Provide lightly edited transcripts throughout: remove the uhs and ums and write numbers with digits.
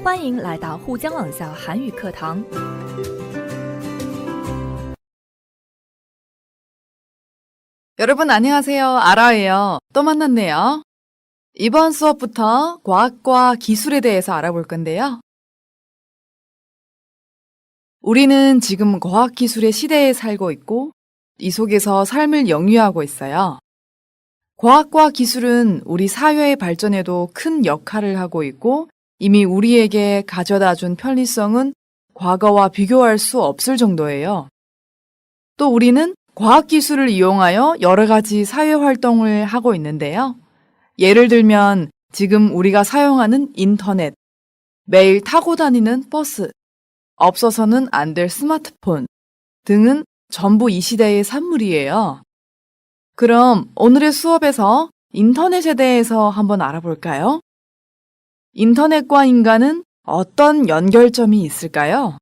欢迎来到沪江网校韩语课堂。 여러분 안녕하세요. 아라예요. 또 만났네요. 이번 수업부터 과학과 기술에 대해서 알아볼 건데요. 우리는 지금 과학기술의 시대에 살고 있고 이 속에서 삶을 영위하고 있어요. 과학과 기술은 우리 사회의 발전에도 큰 역할을 하고 있고 이미 우리에게 가져다 준 편리성은 과거와 비교할 수 없을 정도예요. 또 우리는 과학기술을 이용하여 여러 가지 사회활동을 하고 있는데요. 예를 들면 지금 우리가 사용하는 인터넷, 매일 타고 다니는 버스, 없어서는 안 될 스마트폰 등은 전부 이 시대의 산물이에요. 그럼 오늘의 수업에서 인터넷에 대해서 한번 알아볼까요? 인터넷과 인간은 어떤 연결점이 있을까요?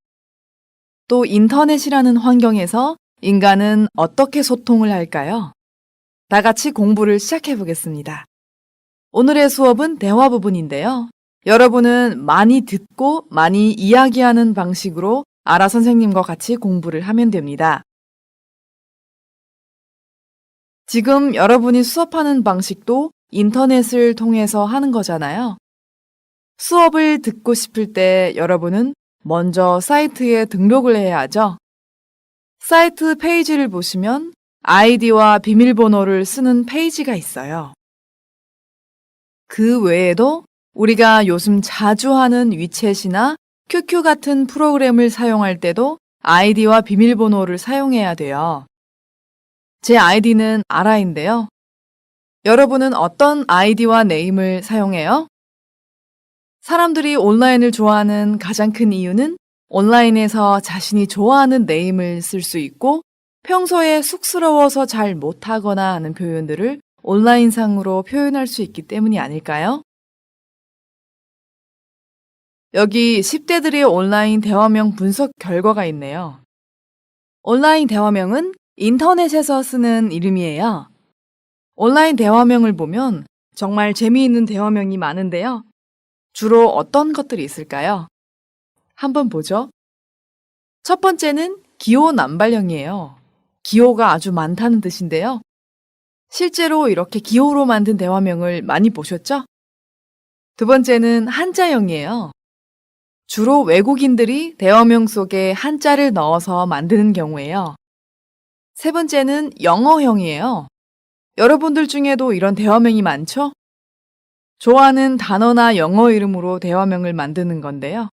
또 인터넷이라는 환경에서 인간은 어떻게 소통을 할까요? 다 같이 공부를 시작해 보겠습니다. 오늘의 수업은 대화 부분인데요. 여러분은 많이 듣고 많이 이야기하는 방식으로 아라 선생님과 같이 공부를 하면 됩니다. 지금 여러분이 수업하는 방식도 인터넷을 통해서 하는 거잖아요. 수업을 듣고 싶을 때 여러분은 먼저 사이트에 등록을 해야 하죠. 사이트 페이지를 보시면 아이디와 비밀번호를 쓰는 페이지가 있어요. 그 외에도 우리가 요즘 자주 하는 위챗이나 QQ 같은 프로그램을 사용할 때도 아이디와 비밀번호를 사용해야 돼요. 제 아이디는 아라인데요. 여러분은 어떤 아이디와 네임을 사용해요? 사람들이 온라인을 좋아하는 가장 큰 이유는 온라인에서 자신이 좋아하는 네임을 쓸 수 있고 평소에 쑥스러워서 잘 못하거나 하는 표현들을 온라인상으로 표현할 수 있기 때문이 아닐까요? 여기 10대들의 온라인 대화명 분석 결과가 있네요. 온라인 대화명은 인터넷에서 쓰는 이름이에요. 온라인 대화명을 보면 정말 재미있는 대화명이 많은데요. 주로 어떤 것들이 있을까요? 한번 보죠. 첫 번째는 기호 남발형이에요. 기호가 아주 많다는 뜻인데요. 실제로 이렇게 기호로 만든 대화명을 많이 보셨죠? 두 번째는 한자형이에요. 주로 외국인들이 대화명 속에 한자를 넣어서 만드는 경우예요. 세 번째는 영어형이에요. 여러분들 중에도 이런 대화명이 많죠? 좋아하는 단어나 영어 이름으로 대화명을 만드는 건데요.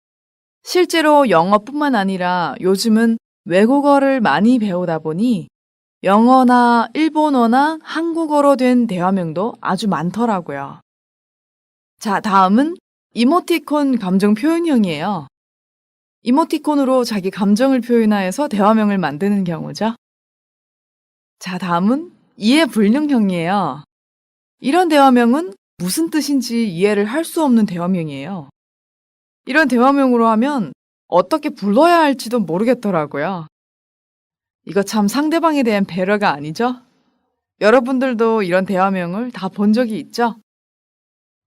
실제로 영어뿐만 아니라 요즘은 외국어를 많이 배우다 보니 영어나 일본어나 한국어로 된 대화명도 아주 많더라고요. 자, 다음은 이모티콘 감정 표현형이에요. 이모티콘으로 자기 감정을 표현하여서 대화명을 만드는 경우죠. 자, 다음은 이해 불능형이에요. 이런 대화명은 무슨 뜻인지 이해를 할 수 없는 대화명이에요. 이런 대화명으로 하면 어떻게 불러야 할지도 모르겠더라고요. 이거 참 상대방에 대한 배려가 아니죠? 여러분들도 이런 대화명을 다 본 적이 있죠?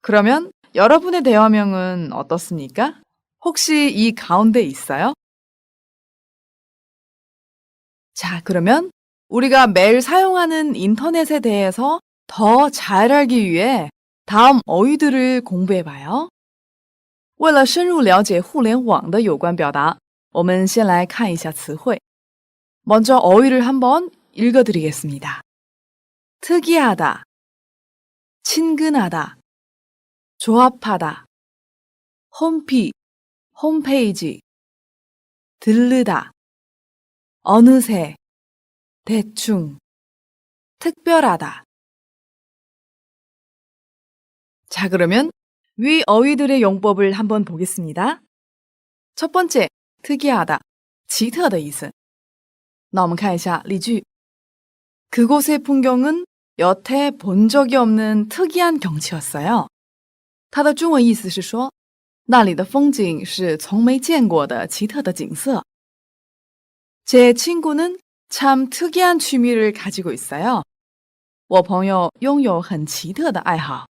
그러면 여러분의 대화명은 어떻습니까? 혹시 이 가운데 있어요? 자, 그러면 우리가 매일 사용하는 인터넷에 대해서 더 잘 알기 위해 다음 어휘들을 공부해 봐요. 为了深入了解互联网的有关表达，我们先来看一下词汇。 먼저 어휘를 한번 읽어드리겠습니다. 특이하다, 친근하다, 조합하다, 홈페이지, 들르다, 어느새, 대충, 특별하다. 자, 그러면 위 어휘들의 용법을 한번 보겠습니다. 첫 번째, 특이하다, 奇特的意思。那我们看一下例句. 그곳의 풍경은 여태 본 적이 없는 특이한 경치였어요. 它的中文意思是说那里的风景是从没见过的奇特的景色. 제 친구는 참 특이한 취미를 가지고 있어요. 我朋友拥有很奇特的爱好.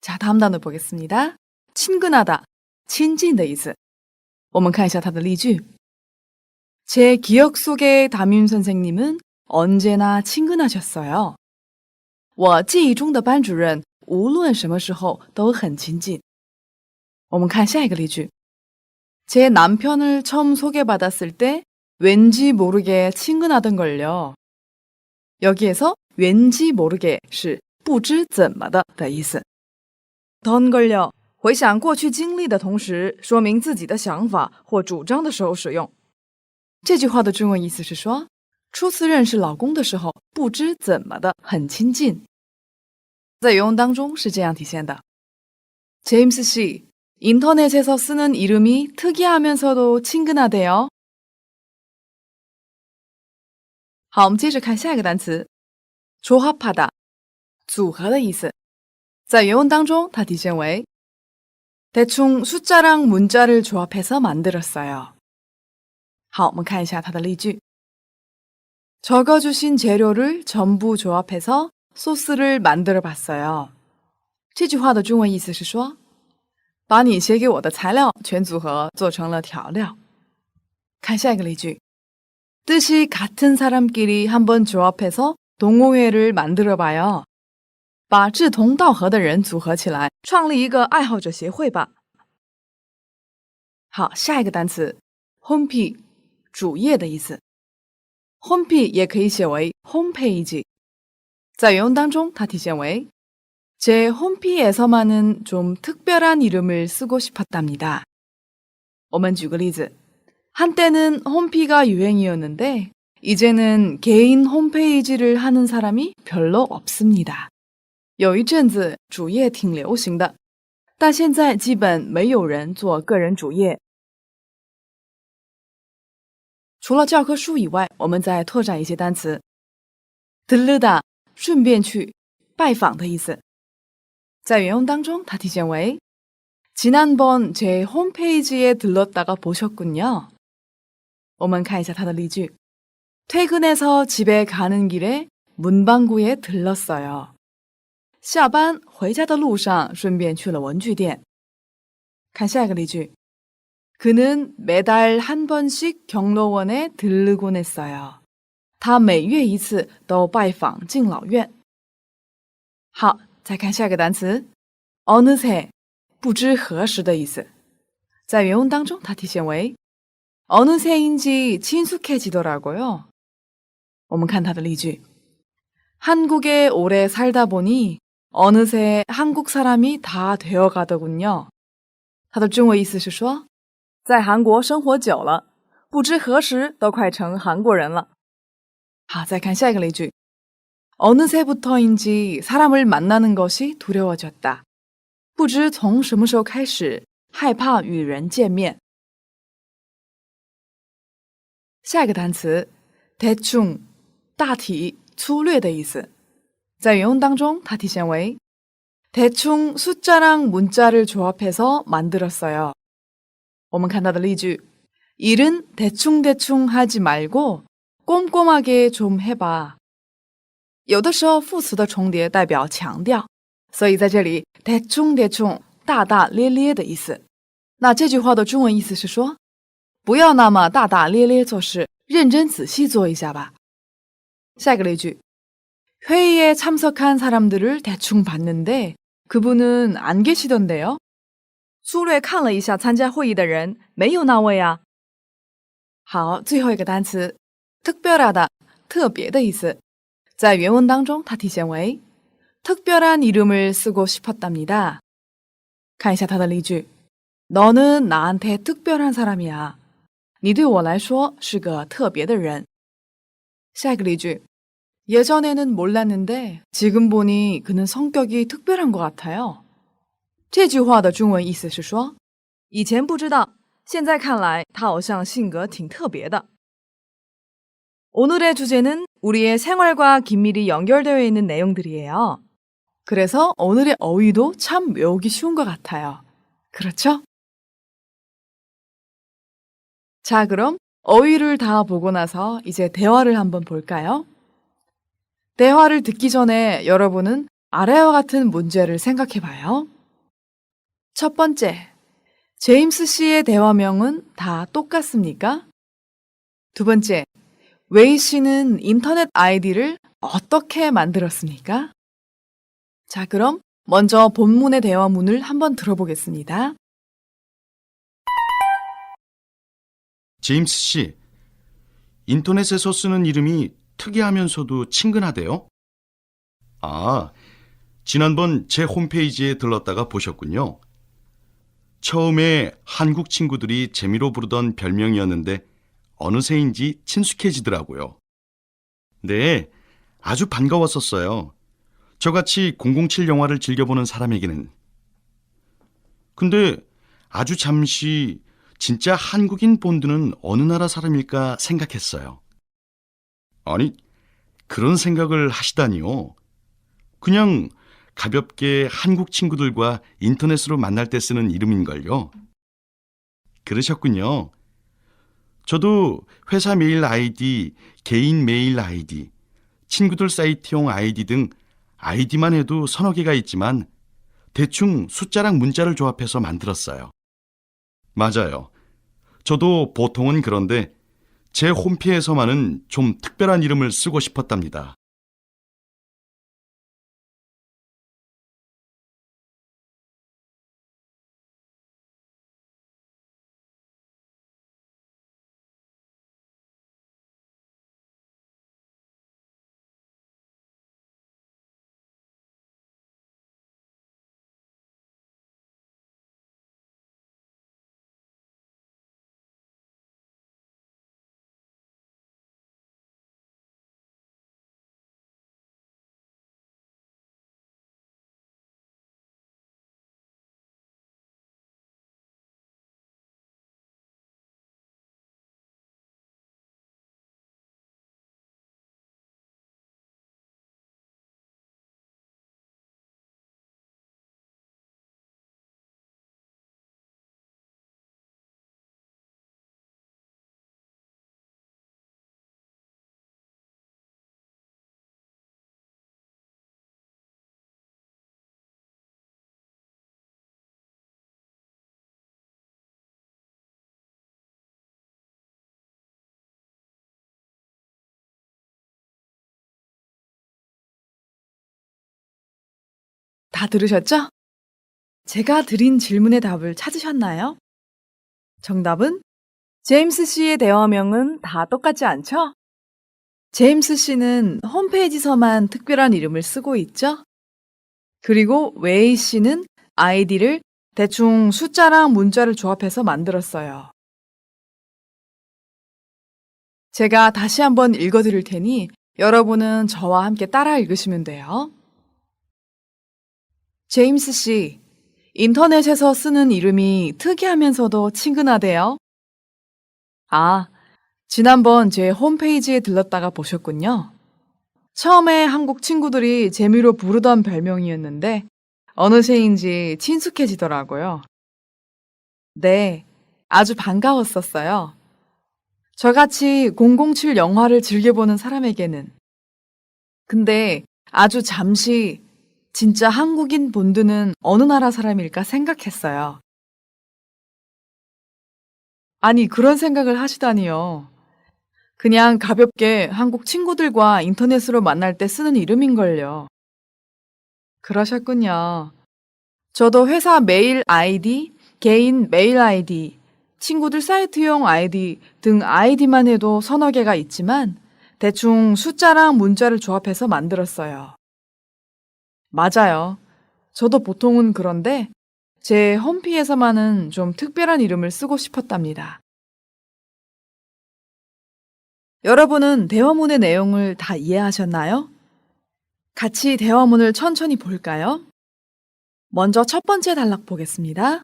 자, 다음 단어 보겠습니다. 친근하다, 亲近的意思。我们看一下它的例句。제 기억 속의 담임 선생님은 언제나 친근하셨어요. 我记忆中的班主任无论什么时候都很亲近。我们看下一个例句。제 남편을 처음 소개받았을 때 왠지 모르게 친근하던걸요. 여기에서 왠지 모르게 是不知怎么的意思。던걸요回想过去经历的同时，说明自己的想法或主张的时候使用。这句话的中文意思是说，初次认识老公的时候，不知怎么的很亲近。在原文当中是这样体现的。제임스 씨, 인터넷에서 쓰는 이름이 특이하면서도 친근하대요. 好，我们接着看下一个单词，조합하다，组合的意思。在原文当中，它体现为대충 숫자랑 문자를 조합해서 만들었어요. 好，我们看一下它的例句。 적어주신 재료를 전부 조합해서 소스를 만들어 봤어요. 这句话的中文意思是说，把你写给我的材料全组合做成了调料。看下一个例句。 뜻이 같은 사람끼리 한번 조합해서 동호회를 만들어 봐요. 把志同道合的人组合起来，创立一个爱好者协会吧。好，下一个单词 홈페이지， 主页的意思。홈페이지也可以写为 홈페이지。 在原文当中，它体现为제 홈페이지에서만은 좀 특별한 이름을 쓰고 싶었답니다. 我们举个例子， 한때는 홈페이지가 유행이었는데 이제는 개인 홈페이지를 하는 사람이 별로 없습니다. 有一阵子主页挺流行的，但现在基本没有人做个人主页。除了教科书以外，我们再拓展一些单词。들르다，顺便去，拜访的意思。在原文当中，它体现为지난번 제 홈페이지에 들렀다가 보셨군요. 我们看一下它的例句。 퇴근해서 집에 가는 길에 문방구에 들렀어요. 下班回家的路上顺便去了文具店。看下一个例句。 그는 매달 한 번씩 경로원에 들르곤 했어요. 他每月一次都拜访敬老院。好，再看下一个单词 어느새， 不知何时的意思。在原文当中，它体现为어느새인지 친숙해지더라고요. 我们看它的例句。 한국에 오래 살다 보니 어느새 한국 사람이 다 되어가더군요. 它的中文意思是说，在韩国生活久了，不知何时都快成韩国人了。好，再看下一个例句。 어느새부터인지 사람을 만나는 것이 두려워졌다. 不知从什么时候开始，害怕与人见面。下一个单词 대충， 大体、粗略的意思。在原文当中，它体现为대충 숫자랑 문자를 조합해서 만들었어요. 我们看它的例句。 일은 대충대충 하지 말고 꼼꼼하게 좀 해봐. 有的时候副词的重叠代表强调，所以在这里대충대충大大咧咧的意思。那这句话的中文意思是说，不要那么大大咧咧做事，认真仔细做一下吧。下一个例句。 회의에 참석한 사람들을 대충 봤는데 그분은 안 계시던데요. 粗略看了一下参加会议的人，没有那位啊。好，最后一个单词 특별하다， 特别的意思。在原文当中，它体现为특별한 이름을 쓰고 싶었답니다. 看一下它的例句。 너는 나한테 특별한 사람이야. 你对我来说是个特别的人。下一个例句。 예전에는 몰랐는데 지금 보니 그는 성격이 특별한 것 같아요. 这句话的中文意思是说，以前不知道，现在看来他好像性格挺特别的。 오늘의 주제는 우리의 생활과 긴밀히 연결되어 있는 내용들이에요. 그래서 오늘의 어휘도 참 외우기 쉬운 것 같아요. 그렇죠? 자, 그럼 어휘를 다 보고 나서 이제 대화를 한번 볼까요? 대화를 듣기 전에 여러분은 아래와 같은 문제를 생각해 봐요. 첫 번째, 제임스 씨의 대화명은 다 똑같습니까? 두 번째, 웨이 씨는 인터넷 아이디를 어떻게 만들었습니까? 자, 그럼 먼저 본문의 대화문을 한번 들어보겠습니다. 제임스 씨, 인터넷에서 쓰는 이름이 특이하면서도 친근하대요? 아, 지난번 제 홈페이지에 들렀다가 보셨군요. 처음에 한국 친구들이 재미로 부르던 별명이었는데 어느새인지 친숙해지더라고요. 네, 아주 반가웠었어요. 저같이 007 영화를 즐겨보는 사람에게는. 근데 아주 잠시 진짜 한국인 본드는 어느 나라 사람일까 생각했어요. 아니, 그런 생각을 하시다니요. 그냥 가볍게 한국 친구들과 인터넷으로 만날 때 쓰는 이름인걸요. 그러셨군요. 저도 회사 메일 아이디, 개인 메일 아이디, 친구들 사이트용 아이디 등 아이디만 해도 서너 개가 있지만 대충 숫자랑 문자를 조합해서 만들었어요. 맞아요. 저도 보통은 그런데 제 홈피에서만은 좀 특별한 이름을 쓰고 싶었답니다. 다 들으셨죠? 제가 드린 질문의 답을 찾으셨나요? 정답은 제임스 씨의 대화명은 다 똑같지 않죠? 제임스 씨는 홈페이지서만 특별한 이름을 쓰고 있죠? 그리고 웨이 씨는 아이디를 대충 숫자랑 문자를 조합해서 만들었어요. 제가 다시 한번 읽어드릴 테니 여러분은 저와 함께 따라 읽으시면 돼요. 제임스 씨, 인터넷에서 쓰는 이름이 특이하면서도 친근하대요. 아, 지난번 제 홈페이지에 들렀다가 보셨군요. 처음에 한국 친구들이 재미로 부르던 별명이었는데 어느새인지 친숙해지더라고요. 네, 아주 반가웠었어요. 저같이 007 영화를 즐겨보는 사람에게는. 근데 아주 잠시 진짜 한국인 본드는 어느 나라 사람일까 생각했어요. 아니, 그런 생각을 하시다니요. 그냥 가볍게 한국 친구들과 인터넷으로 만날 때 쓰는 이름인걸요. 그러셨군요. 저도 회사 메일 아이디, 개인 메일 아이디, 친구들 사이트용 아이디 등 아이디만 해도 서너 개가 있지만 대충 숫자랑 문자를 조합해서 만들었어요. 맞아요. 저도 보통은 그런데 제 홈피에서만은 좀 특별한 이름을 쓰고 싶었답니다. 여러분은 대화문의 내용을 다 이해하셨나요? 같이 대화문을 천천히 볼까요? 먼저 첫 번째 단락 보겠습니다.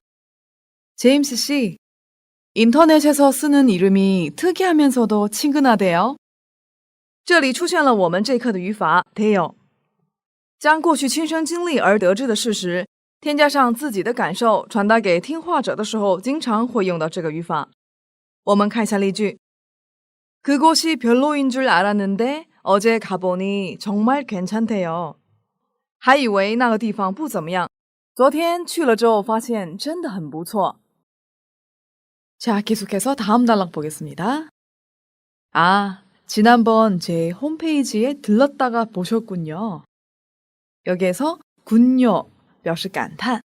제임스 씨, 인터넷에서 쓰는 이름이 특이하면서도 친근하대요. 这里出现了我们这课的语法得有，将过去亲身经历而得知的事实，添加上自己的感受，传达给听话者的时候，经常会用到这个语法。我们看一下例句。 그곳이 별로인 줄 알았는데 어제 가보니 정말 괜찮대요. 还以为那个地方不怎么样，昨天去了之后发现真的很不错。 자, 계속해서 다음 단락 보겠습니다. 아, 지난번 제 홈페이지에 들렀다가 보셨군요. 여기에서 군요, 表示感叹.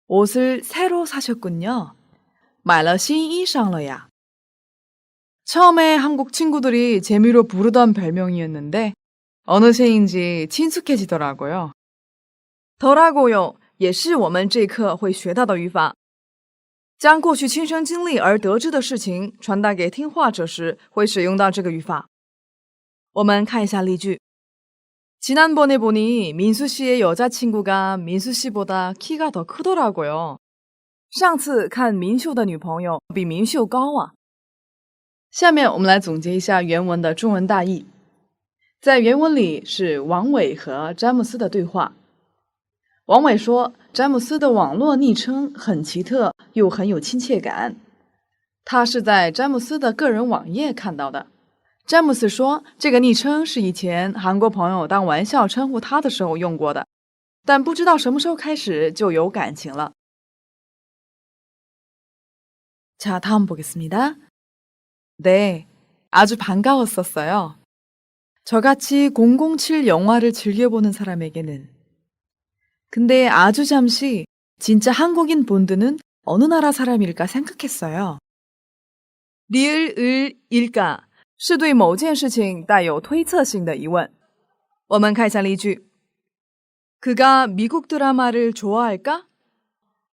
옷을 새로 사셨군요. 买了新衣裳了呀. 처음에 한국 친구들이 재미로 부르던 별명이었는데 어느새인지 친숙해지더라고요. 더라고요, 也是我们这课会学到的语法。将过去亲身经历而得知的事情传达给听话者时，会使用到这个语法。我们看一下例句。 지난번에 보니 민수 씨의 여자친구가 민수 씨보다 키가 더 크더라고요. 上次看明秀的女朋友比明秀高啊。下面我们来总结一下原文的中文大意。在原文里是王伟和詹姆斯的对话。王伟说，詹姆斯的网络昵称很奇特又很有亲切感。他是在詹姆斯的个人网页看到的。詹姆斯说，这个昵称是以前韩国朋友当玩笑称呼他的时候用过的，但不知道什么时候开始就有感情了。 자, 다음 보겠습니다. 네, 아주 반가웠었어요. 저같이 007 영화를 즐겨보는 사람에게는. 근데 아주 잠시 진짜 한국인 본드는 어느 나라 사람일까 생각했어요. 리을, 을, 일까 是对某件事情带有推测性的疑问。我们看一下例句。 그가 미국 드라마를 좋아할까?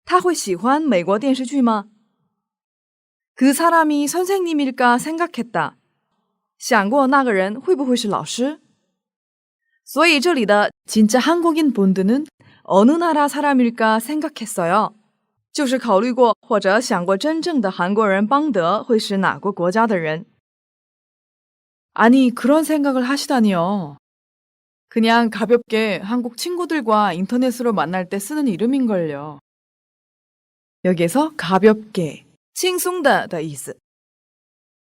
他会喜欢美国电视剧吗？ 그 사람이 선생님일까 생각했다. 想过那个人会不会是老师？所以这里的 진짜 한국인 본드는 어느 나라 사람일까 생각했어요. 就是考虑过或者想过真正的韩国人邦德会是哪个国家的人。 아니, 그런 생각을 하시다니요. 그냥 가볍게 한국 친구들과 인터넷으로 만날 때 쓰는 이름인걸요. 여기에서 가볍게 轻松的的意思。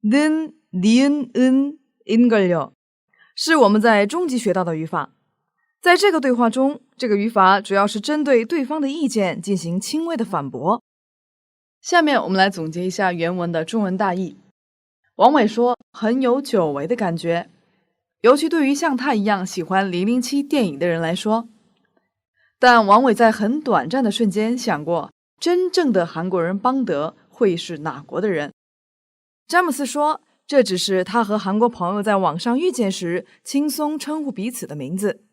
는, 니은, 은, 인걸요 是我们在中级学到的语法。在这个对话中，这个语法主要是针对对方的意见进行轻微的反驳。下面我们来总结一下原文的中文大意。王伟说，很有久违的感觉，尤其对于像他一样喜欢007电影的人来说。但王伟在很短暂的瞬间想过，真正的韩国人邦德会是哪国的人。詹姆斯说，这只是他和韩国朋友在网上遇见时轻松称呼彼此的名字。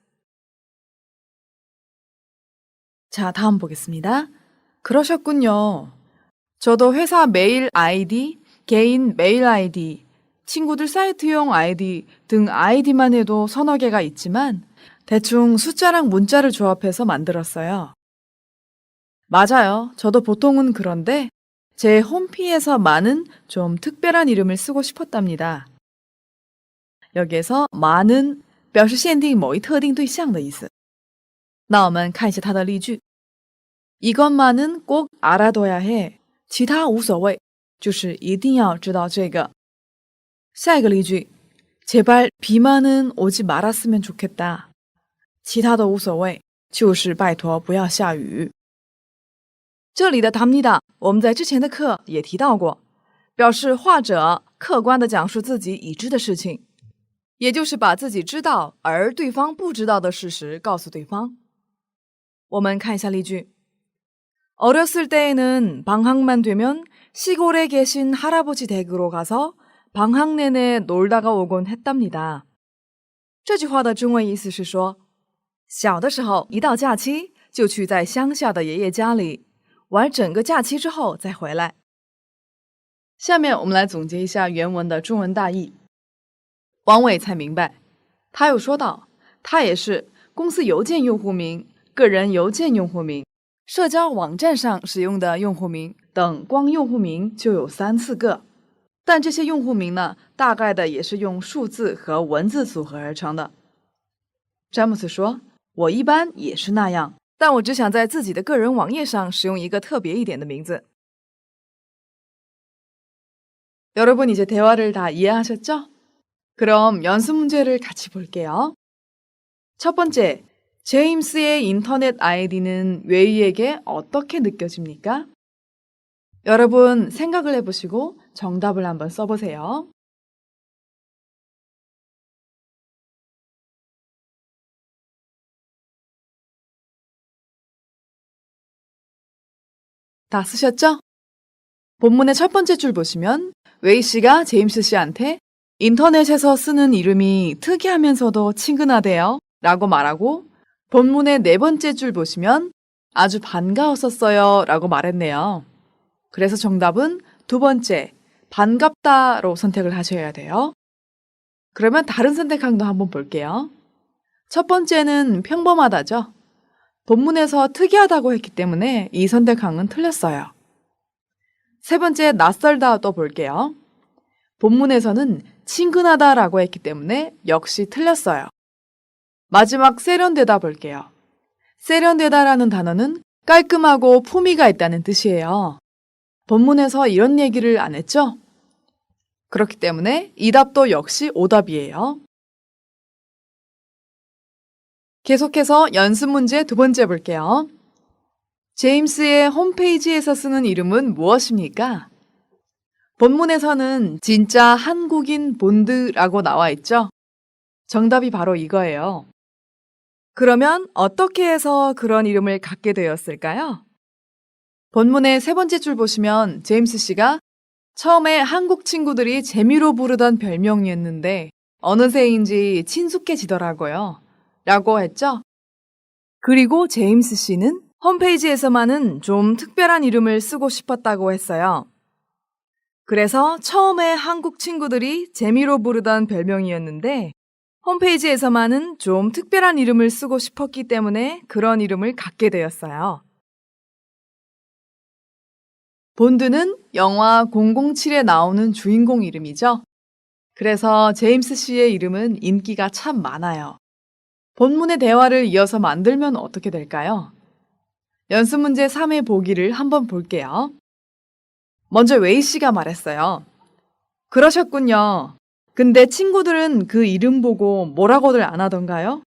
자, 다음 보겠습니다. 그러셨군요. 저도 회사 메일 아이디, 개인 메일 아이디, 친구들 사이트용 아이디 등 아이디만 해도 서너 개가 있지만 대충 숫자랑 문자를 조합해서 만들었어요. 맞아요. 저도 보통은 그런데 제 홈피에서 많은 좀 특별한 이름을 쓰고 싶었답니다. 여기에서 많은 表示限定某一特定对象的意思。那我们看一下它的例句。 이것만은 꼭 알아둬야 해. 其他无所谓，就是一定要知道这个。下一个例句。 제발 비만은 오지 말았으면 좋겠다. 其他的无所谓，就是拜托不要下雨。这里的답니다我们在之前的课也提到过，表示画者客观地讲述自己已知的事情，也就是把自己知道而对方不知道的事实告诉对方。我们看一下例句。 어렸을 때에는 방학만 되면 시골에 계신 할아버지 댁으로 가서 방학 내내 놀다가 오곤 했답니다. 这句话的中文意思是说，小的时候一到假期就去在乡下的爷爷家里玩整个假期之后再回来。下面我们来总结一下原文的中文大意。王伟才明白，他又说道，他也是公司邮件用户名、个人邮件用户名、社交网站上使用的用户名等，光用户名就有3、4个。但这些用户名呢，大概的也是用数字和文字组合而成的。詹姆斯说，我一般也是那样，但我只想在自己的个人网页上使用一个特别一点的名字。 여러분 이제 대화를 다 이해하셨죠? 그럼 연습 문제를 같이 볼게요. 첫 번째, 제임스의 인터넷 아이디는 웨이에게 어떻게 느껴집니까? 여러분 생각을 해보시고 정답을 한번 써보세요. 다 쓰셨죠? 본문의 첫 번째 줄 보시면 웨이 씨가 제임스 씨한테 인터넷에서 쓰는 이름이 특이하면서도 친근하대요 라고 말하고, 본문의 네 번째 줄 보시면 아주 반가웠었어요 라고 말했네요. 그래서 정답은 두 번째, 반갑다로 선택을 하셔야 돼요. 그러면 다른 선택항도 한번 볼게요. 첫 번째는 평범하다죠. 본문에서 특이하다고 했기 때문에 이 선택항은 틀렸어요. 세 번째, 낯설다 또 볼게요. 본문에서는 친근하다라고 했기 때문에 역시 틀렸어요. 마지막 세련되다 볼게요. 세련되다라는 단어는 깔끔하고 품위가 있다는 뜻이에요. 본문에서 이런 얘기를 안 했죠? 그렇기 때문에 이 답도 역시 오답이에요. 계속해서 연습 문제 두 번째 볼게요. 제임스의 홈페이지에서 쓰는 이름은 무엇입니까? 본문에서는 진짜 한국인 본드라고 나와 있죠? 정답이 바로 이거예요. 그러면 어떻게 해서 그런 이름을 갖게 되었을까요? 본문의 세 번째 줄 보시면 제임스 씨가 처음에 한국 친구들이 재미로 부르던 별명이었는데 어느새인지 친숙해지더라고요. 라고 했죠? 그리고 제임스 씨는 홈페이지에서만은 좀 특별한 이름을 쓰고 싶었다고 했어요. 그래서 처음에 한국 친구들이 재미로 부르던 별명이었는데 홈페이지에서만은 좀 특별한 이름을 쓰고 싶었기 때문에 그런 이름을 갖게 되었어요. 본드는 영화 007에 나오는 주인공 이름이죠. 그래서 제임스 씨의 이름은 인기가 참 많아요. 본문의 대화를 이어서 만들면 어떻게 될까요? 연습 문제 3의 보기를 한번 볼게요. 먼저 웨이 씨가 말했어요. 그러셨군요. 근데 친구들은 그 이름 보고 뭐라고들 안 하던가요?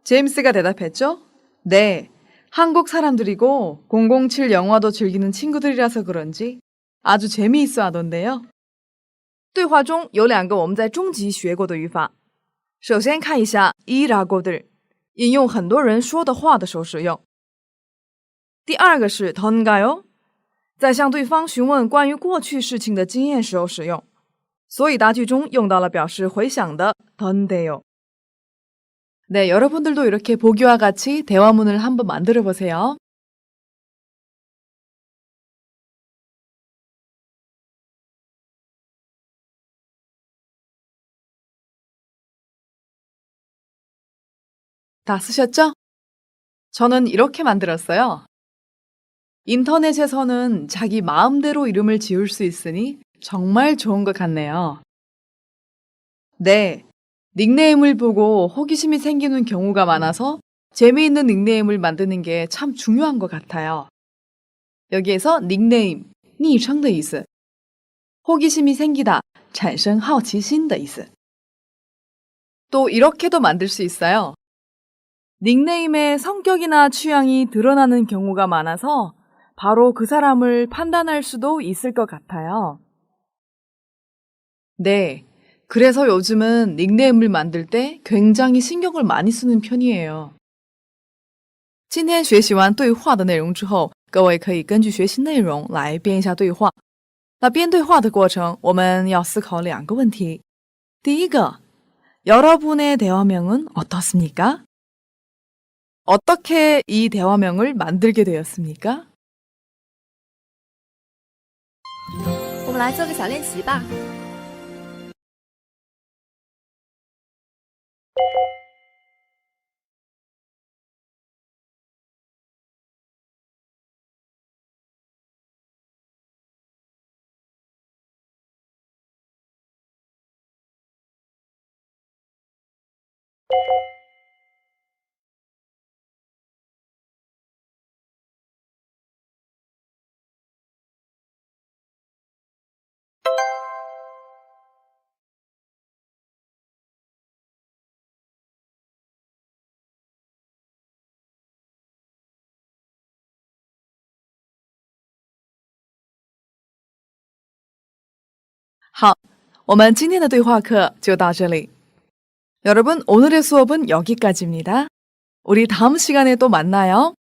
제임스가 대답했죠. 네, 한국 사람들이고 007 영화도 즐기는 친구들이라서 그런지 아주 재미있어 하던데요. 对话中有两个我们在中级学过的语法。首先看一下이라고들，引用很多人说的话的时候使用。第二个是던가요，在向对方询问关于过去事情的经验时候使用。所以答句中用到了表示回想的던데요。 네, 여러분들도 이렇게 보기와 같이 대화문을 한번 만들어 보세요. 다 쓰셨죠? 저는 이렇게 만들었어요. 인터넷에서는 자기 마음대로 이름을 지을 수 있으니 정말 좋은 것 같네요. 네, 닉네임을 보고 호기심이 생기는 경우가 많아서 재미있는 닉네임을 만드는 게 참 중요한 것 같아요. 여기에서 닉네임, 昵称的意思. 호기심이 생기다, 产生好奇心的意思. 또 이렇게도 만들 수 있어요. 닉네임의 성격이나 취향이 드러나는 경우가 많아서 바로 그 사람을 판단할 수도 있을 것 같아요. 네, 그래서 요즘은 닉네임을 만들 때 굉장히 신경을 많이 쓰는 편이에요. 今天学习完对话的内容之后，各位可以根据学习内容来编一下对话。那编对话的过程，我们要思考两个问题。第一个， 여러분의 대화명은 어떻습니까? 어떻게 이 대화명을 만들게 되었습니까? 我们来做个小练习吧。好，我们今天的对话课就到这里。 여러분, 오늘의 수업은 여기까지입니다. 우리 다음 시간에 또 만나요.